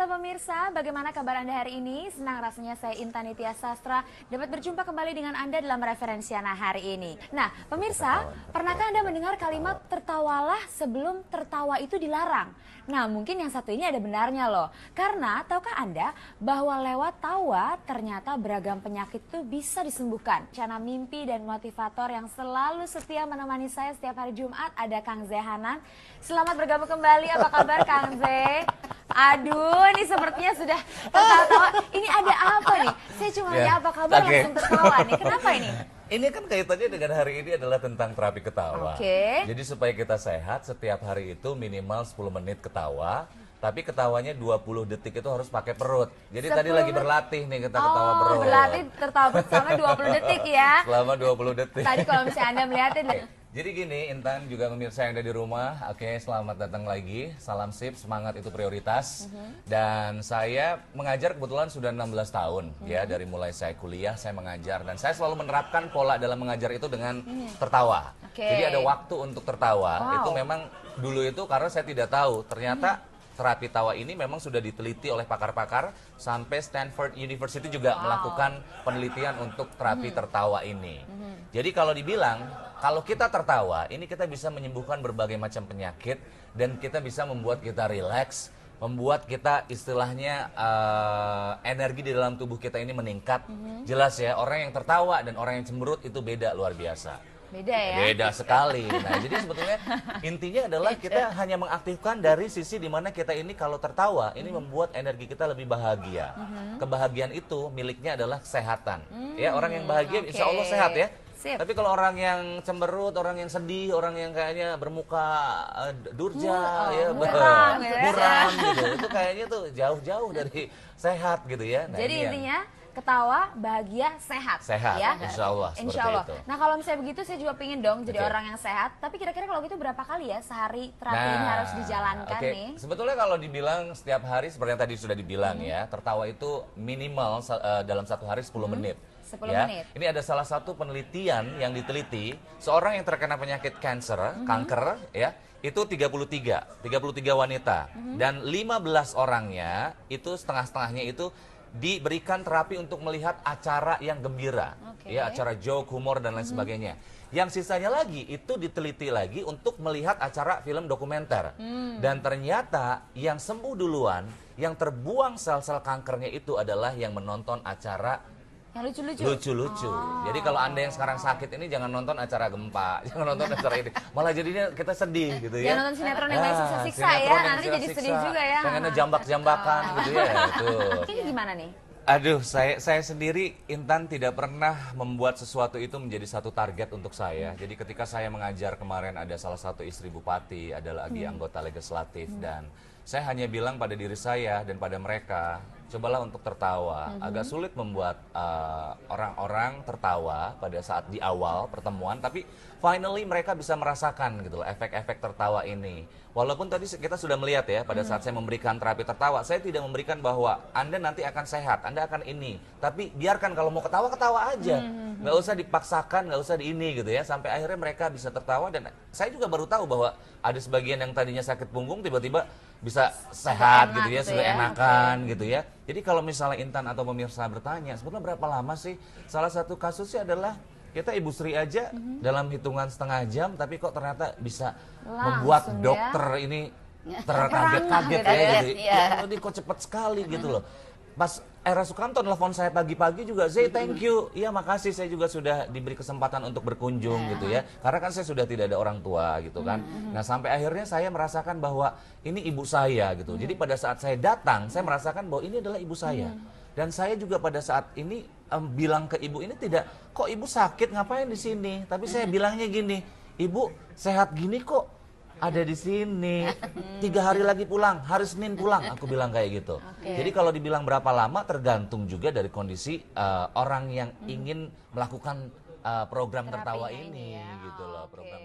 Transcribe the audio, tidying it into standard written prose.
halo pemirsa, bagaimana kabar Anda hari ini? Senang rasanya saya Intan Nitya Sastra dapat berjumpa kembali dengan Anda dalam Referensiana hari ini. Nah, pemirsa, pernahkah Anda mendengar kalimat tertawalah sebelum tertawa itu dilarang? Nah, mungkin yang satu ini ada benarnya loh. Karena, tahukah Anda bahwa lewat tawa ternyata beragam penyakit itu bisa disembuhkan. Cana mimpi dan motivator yang selalu setia menemani saya setiap hari Jumat ada Kang Zehanan. Selamat bergabung kembali, apa kabar Kang Ze? Aduh, ini sepertinya sudah tertawa. Ini ada apa nih? Saya cuma nanya apa kabar langsung tertawa nih. Kenapa ini? Ini kan kaitannya dengan hari ini adalah tentang terapi ketawa. Jadi supaya kita sehat, setiap hari itu minimal 10 menit ketawa. Tapi ketawanya 20 detik itu harus pakai perut. Jadi tadi lagi berlatih nih kita ketawa perut. Berlatih tertawa perut selama 20 detik ya. Selama 20 detik. Tadi kalau misalnya Anda melihatin. Jadi gini, Intan juga pemirsa yang ada di rumah, oke, selamat datang lagi. Salam sip, semangat itu prioritas. Dan saya mengajar kebetulan sudah 16 tahun ya, dari mulai saya kuliah saya mengajar dan saya selalu menerapkan pola dalam mengajar itu dengan tertawa. Jadi ada waktu untuk tertawa. Itu memang dulu itu karena saya tidak tahu, ternyata terapi tawa ini memang sudah diteliti oleh pakar-pakar, sampai Stanford University juga melakukan penelitian untuk terapi tertawa ini. Jadi kalau dibilang, kalau kita tertawa, ini kita bisa menyembuhkan berbagai macam penyakit dan kita bisa membuat kita rileks, membuat kita istilahnya energi di dalam tubuh kita ini meningkat. Jelas ya, orang yang tertawa dan orang yang cemberut itu beda luar biasa. Beda ya? Beda sekali. Nah, jadi sebetulnya intinya adalah kita hanya mengaktifkan dari sisi dimana kita ini kalau tertawa, ini membuat energi kita lebih bahagia. Kebahagiaan itu miliknya adalah kesehatan. Ya, orang yang bahagia insya Allah sehat ya. Tapi kalau orang yang cemberut, orang yang sedih, orang yang kayaknya bermuka durja, buram gitu, itu kayaknya tuh jauh-jauh dari sehat gitu ya. Nah, jadi intinya ketawa, bahagia, sehat. Sehat, ya? insya Allah. Insya Allah. Itu. Nah kalau misalnya begitu saya juga pengen dong jadi orang yang sehat. Tapi kira-kira kalau gitu berapa kali ya sehari terapi ini harus dijalankan nih? Sebetulnya kalau dibilang setiap hari seperti yang tadi sudah dibilang ya, tertawa itu minimal dalam satu hari 10 menit. 10 menit. Ini ada salah satu penelitian yang diteliti, seorang yang terkena penyakit kanker ya, itu 33 wanita dan 15 orangnya itu setengah-setengahnya itu diberikan terapi untuk melihat acara yang gembira, ya, acara joke, humor dan lain sebagainya. Yang sisanya lagi itu diteliti lagi untuk melihat acara film dokumenter. Dan ternyata yang sembuh duluan, yang terbuang sel-sel kankernya itu adalah yang menonton acara yang lucu-lucu. Jadi kalau Anda yang sekarang sakit ini jangan nonton acara gempa, jangan nonton acara ini. Malah jadinya kita sedih gitu ya. Jangan nonton sinetron yang banyak siksa-siksa ya, nanti jadi sedih juga ya. Pengennya jambak-jambakan gitu ya. Ini gimana nih? Aduh, saya sendiri Intan tidak pernah membuat sesuatu itu menjadi satu target untuk saya. Jadi ketika saya mengajar kemarin ada salah satu istri bupati, ada lagi anggota legislatif dan saya hanya bilang pada diri saya dan pada mereka, cobalah untuk tertawa. Agak sulit membuat orang-orang tertawa pada saat di awal pertemuan, tapi finally mereka bisa merasakan gitu loh efek-efek tertawa ini. Walaupun tadi kita sudah melihat ya pada saat saya memberikan terapi tertawa, saya tidak memberikan bahwa Anda nanti akan sehat, Anda akan ini. Tapi biarkan kalau mau ketawa, ketawa aja. Nggak usah dipaksakan, nggak usah di ini gitu ya. Sampai akhirnya mereka bisa tertawa dan saya juga baru tahu bahwa ada sebagian yang tadinya sakit punggung tiba-tiba bisa sehat gitu ya, sudah enakan gitu ya. Jadi kalau misalnya Intan atau pemirsa bertanya, sebetulnya berapa lama sih? Salah satu kasusnya adalah kita Ibu Sri aja dalam hitungan setengah jam, tapi kok ternyata bisa membuat dokter ini terkaget-kaget ya. Gitu. Ini kok cepet sekali gitu loh. Pas Era Sukanto nelfon saya pagi-pagi juga, Zay thank you, iya makasih, saya juga sudah diberi kesempatan untuk berkunjung gitu ya, karena kan saya sudah tidak ada orang tua gitu kan. Nah sampai akhirnya saya merasakan bahwa ini ibu saya gitu. Jadi pada saat saya datang, saya merasakan bahwa ini adalah ibu saya. Dan saya juga pada saat ini bilang ke ibu ini tidak, kok ibu sakit ngapain di sini? Tapi saya bilangnya gini, ibu sehat gini kok ada di sini. 3 hari lagi pulang, hari Senin pulang, aku bilang kayak gitu. Jadi kalau dibilang berapa lama tergantung juga dari kondisi orang yang ingin melakukan program tertawa ini gitu loh, program